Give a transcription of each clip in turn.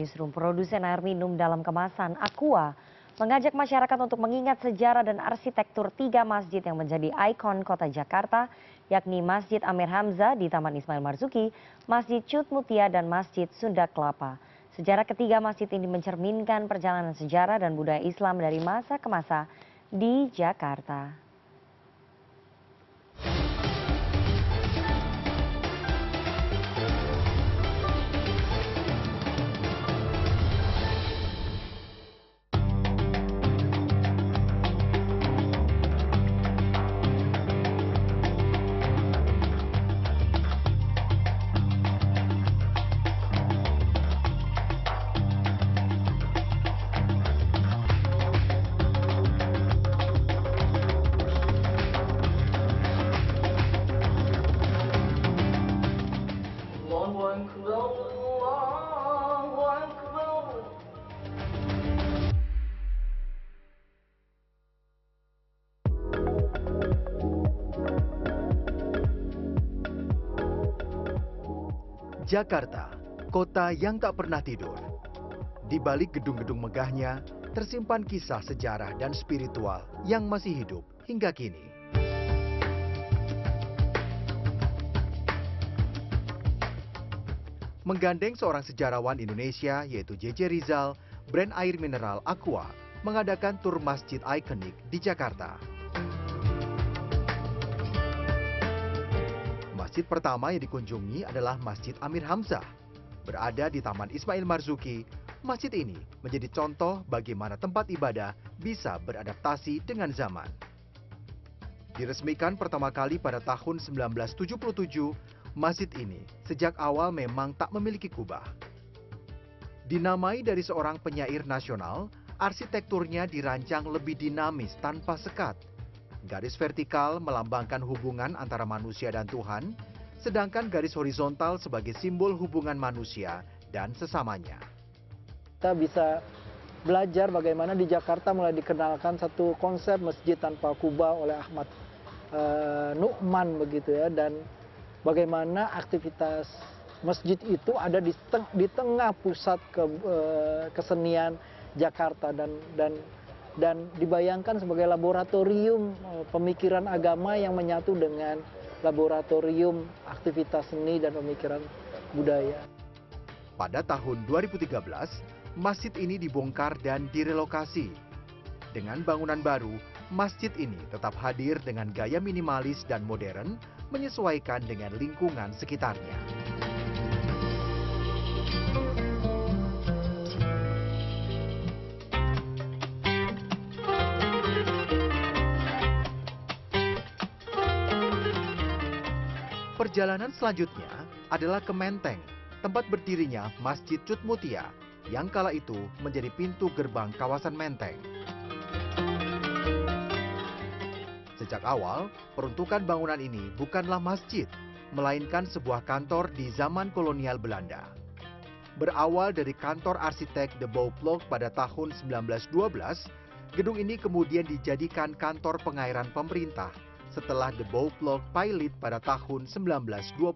Newsroom produsen air minum dalam kemasan Aqua mengajak masyarakat untuk mengingat sejarah dan arsitektur tiga masjid yang menjadi ikon kota Jakarta, yakni Masjid Amir Hamzah di Taman Ismail Marzuki, Masjid Cut Mutia, dan Masjid Sunda Kelapa. Sejarah ketiga masjid ini mencerminkan perjalanan sejarah dan budaya Islam dari masa ke masa di Jakarta. Jakarta, kota yang tak pernah tidur. Di balik gedung-gedung megahnya, tersimpan kisah sejarah dan spiritual yang masih hidup hingga kini. Menggandeng seorang sejarawan Indonesia yaitu J.J. Rizal, brand air mineral Aqua mengadakan tur masjid ikonik di Jakarta. Masjid pertama yang dikunjungi adalah Masjid Amir Hamzah. Berada di Taman Ismail Marzuki, masjid ini menjadi contoh bagaimana tempat ibadah bisa beradaptasi dengan zaman. Diresmikan pertama kali pada tahun 1977, masjid ini sejak awal memang tak memiliki kubah. Dinamai dari seorang penyair nasional, arsitekturnya dirancang lebih dinamis tanpa sekat. Garis vertikal melambangkan hubungan antara manusia dan Tuhan, sedangkan garis horizontal sebagai simbol hubungan manusia dan sesamanya. Kita bisa belajar bagaimana di Jakarta mulai dikenalkan satu konsep masjid tanpa kubah oleh Ahmad Nu'man begitu ya, dan bagaimana aktivitas masjid itu ada di tengah pusat kesenian Jakarta dan dibayangkan sebagai laboratorium pemikiran agama yang menyatu dengan laboratorium aktivitas seni dan pemikiran budaya. Pada tahun 2013, masjid ini dibongkar dan direlokasi. Dengan bangunan baru, masjid ini tetap hadir dengan gaya minimalis dan modern, menyesuaikan dengan lingkungan sekitarnya. Perjalanan selanjutnya adalah ke Menteng, tempat berdirinya Masjid Cut Mutia, yang kala itu menjadi pintu gerbang kawasan Menteng. Sejak awal, peruntukan bangunan ini bukanlah masjid, melainkan sebuah kantor di zaman kolonial Belanda. Berawal dari kantor arsitek De Bouwblok pada tahun 1912, gedung ini kemudian dijadikan kantor pengairan pemerintah setelah De Bouwblok Pilot pada tahun 1925.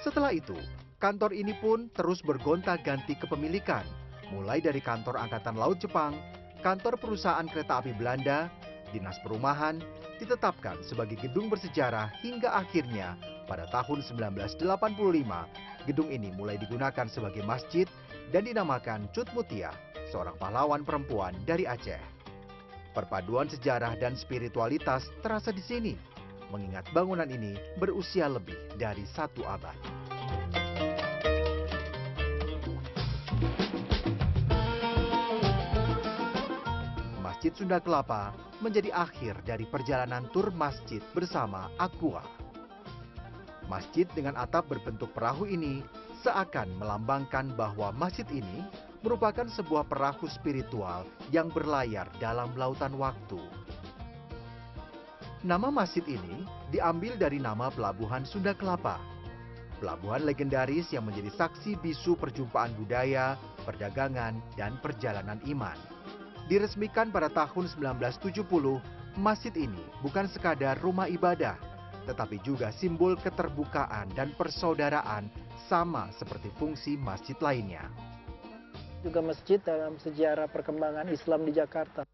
Setelah itu, kantor ini pun terus bergonta-ganti kepemilikan, mulai dari kantor Angkatan Laut Jepang, kantor perusahaan kereta api Belanda, Dinas Perumahan, ditetapkan sebagai gedung bersejarah hingga akhirnya pada tahun 1985, gedung ini mulai digunakan sebagai masjid dan dinamakan Cut Mutia, seorang pahlawan perempuan dari Aceh. Perpaduan sejarah dan spiritualitas terasa di sini, mengingat bangunan ini berusia lebih dari 1 abad. Masjid Sunda Kelapa menjadi akhir dari perjalanan tur masjid bersama Aqua. Masjid dengan atap berbentuk perahu ini seakan melambangkan bahwa masjid ini merupakan sebuah perahu spiritual yang berlayar dalam lautan waktu. Nama masjid ini diambil dari nama Pelabuhan Sunda Kelapa. Pelabuhan legendaris yang menjadi saksi bisu perjumpaan budaya, perdagangan, dan perjalanan iman. Diresmikan pada tahun 1970, masjid ini bukan sekadar rumah ibadah, tetapi juga simbol keterbukaan dan persaudaraan sama seperti fungsi masjid lainnya. Juga masjid dalam sejarah perkembangan Islam di Jakarta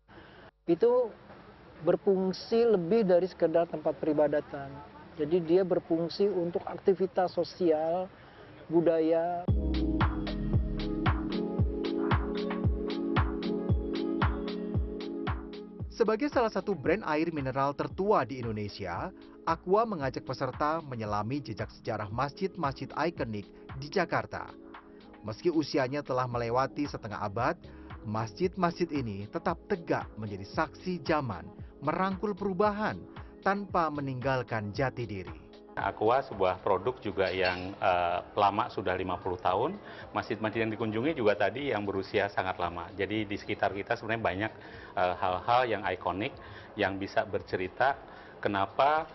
itu berfungsi lebih dari sekedar tempat peribadatan. Jadi dia berfungsi untuk aktivitas sosial, budaya. Sebagai salah satu brand air mineral tertua di Indonesia, Aqua mengajak peserta menyelami jejak sejarah masjid-masjid ikonik di Jakarta. Meski usianya telah melewati setengah abad, masjid-masjid ini tetap tegak menjadi saksi zaman, merangkul perubahan tanpa meninggalkan jati diri. Aqua sebuah produk juga yang lama, sudah 50 tahun. Masjid-masjid yang dikunjungi juga tadi yang berusia sangat lama. Jadi di sekitar kita sebenarnya banyak hal-hal yang ikonik yang bisa bercerita kenapa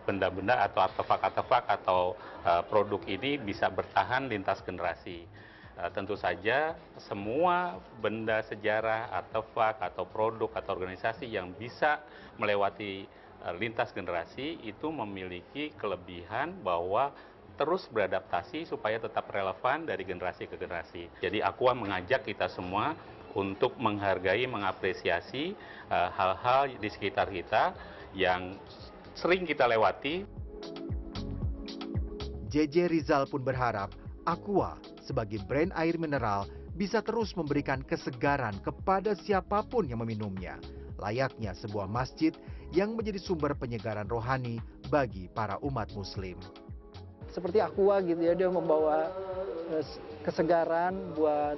benda-benda atau artefak-artefak atau produk ini bisa bertahan lintas generasi. Tentu saja semua benda sejarah, artefak atau produk atau organisasi yang bisa melewati lintas generasi itu memiliki kelebihan bahwa terus beradaptasi supaya tetap relevan dari generasi ke generasi. Jadi Aqua mengajak kita semua untuk menghargai, mengapresiasi hal-hal di sekitar kita yang sering kita lewati. JJ Rizal pun berharap Aqua sebagai brand air mineral bisa terus memberikan kesegaran kepada siapapun yang meminumnya, layaknya sebuah masjid yang menjadi sumber penyegaran rohani bagi para umat muslim. Seperti Aqua gitu ya, dia membawa kesegaran buat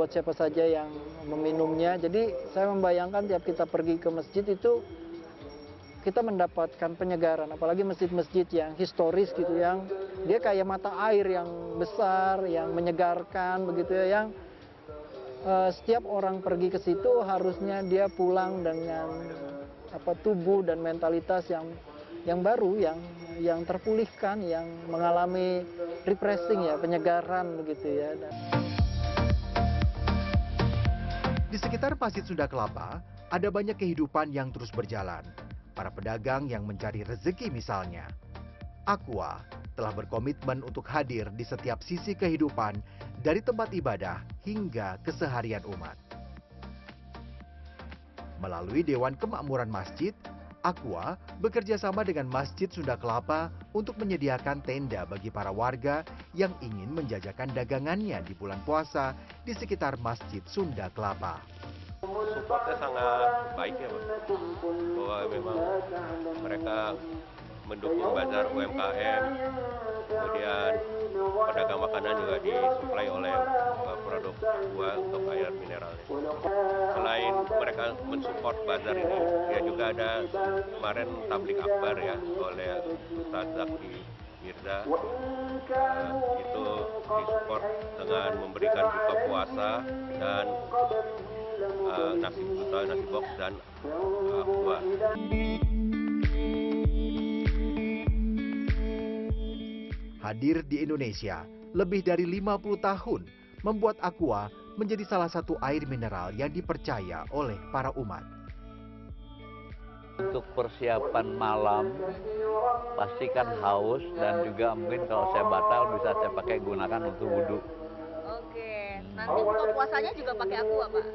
siapa saja yang meminumnya. Jadi saya membayangkan tiap kita pergi ke masjid itu kita mendapatkan penyegaran, apalagi masjid-masjid yang historis gitu, yang dia kayak mata air yang besar, yang menyegarkan begitu ya, yang setiap orang pergi ke situ harusnya dia pulang dengan tubuh dan mentalitas yang baru, yang terpulihkan, yang mengalami refreshing ya, penyegaran begitu ya. Di sekitar Masjid Sunda Kelapa, ada banyak kehidupan yang terus berjalan. Para pedagang yang mencari rezeki misalnya. Aqua telah berkomitmen untuk hadir di setiap sisi kehidupan dari tempat ibadah hingga keseharian umat. Melalui Dewan Kemakmuran Masjid, Aqua bekerja sama dengan Masjid Sunda Kelapa untuk menyediakan tenda bagi para warga yang ingin menjajakan dagangannya di bulan puasa di sekitar Masjid Sunda Kelapa. Supportnya sangat baik ya Pak, bahwa memang mereka mendukung bazar UMKM, kemudian pedagang makanan juga disuplai oleh produk Aqua untuk air mineralnya. Selain mereka mensupport bazar ini, ya juga ada kemarin tablik akbar ya oleh Ustadz Zaki Mirza, itu disupport dengan memberikan buka puasa dan nasi box dan Aqua. Hadir di Indonesia lebih dari 50 tahun membuat Aqua menjadi salah satu air mineral yang dipercaya oleh para umat. Untuk persiapan malam pastikan haus, dan juga mungkin kalau saya batal bisa saya pakai gunakan untuk wudhu. Oke, nanti buka puasanya juga pakai Aqua, Pak?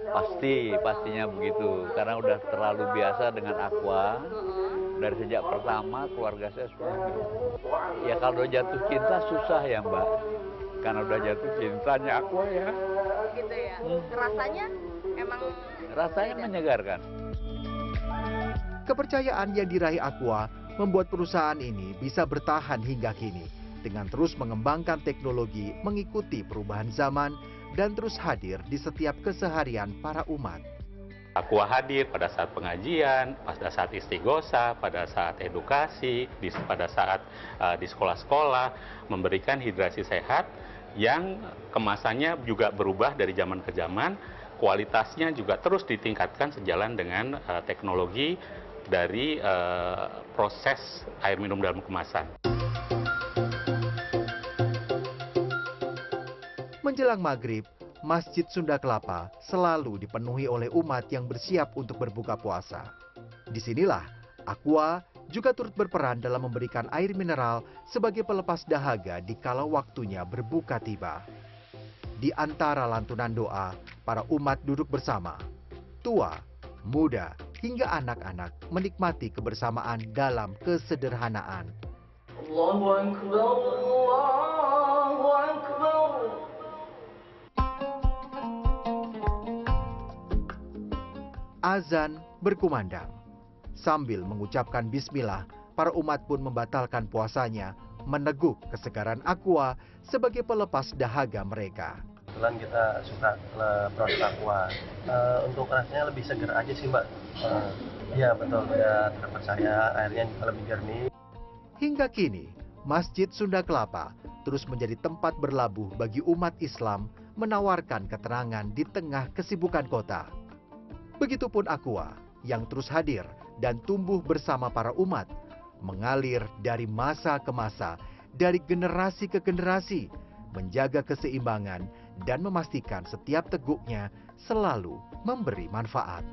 Pastinya begitu, karena udah terlalu biasa dengan Aqua. Dari sejak pertama keluarga saya sudah minum. Ya kalau udah jatuh cinta susah ya Mbak, karena udah jatuh cintanya Aqua ya. Gitu ya, rasanya emang? Rasanya menyegarkan. Kepercayaan yang diraih Aqua membuat perusahaan ini bisa bertahan hingga kini dengan terus mengembangkan teknologi mengikuti perubahan zaman dan terus hadir di setiap keseharian para umat. Aqua hadir pada saat pengajian, pada saat istighosa, pada saat edukasi, pada saat di sekolah-sekolah, memberikan hidrasi sehat yang kemasannya juga berubah dari zaman ke zaman, kualitasnya juga terus ditingkatkan sejalan dengan teknologi dari proses air minum dalam kemasan. Menjelang maghrib, Masjid Sunda Kelapa selalu dipenuhi oleh umat yang bersiap untuk berbuka puasa. Disinilah Aqua juga turut berperan dalam memberikan air mineral sebagai pelepas dahaga di kala waktunya berbuka tiba. Di antara lantunan doa, para umat duduk bersama. Tua, muda, hingga anak-anak menikmati kebersamaan dalam kesederhanaan. Allahu Akbar, Allahu Akbar. Azan berkumandang. Sambil mengucapkan bismillah, para umat pun membatalkan puasanya, meneguk kesegaran aqua sebagai pelepas dahaga mereka. Kebetulan kita suka produk aqua. Untuk rasanya lebih segar aja sih, Mbak. Iya betul, ya terpercaya, airnya juga lebih jernih. Hingga kini, Masjid Sunda Kelapa terus menjadi tempat berlabuh bagi umat Islam menawarkan keterangan di tengah kesibukan kota. Begitupun aqua yang terus hadir dan tumbuh bersama para umat, mengalir dari masa ke masa, dari generasi ke generasi, menjaga keseimbangan dan memastikan setiap teguknya selalu memberi manfaat.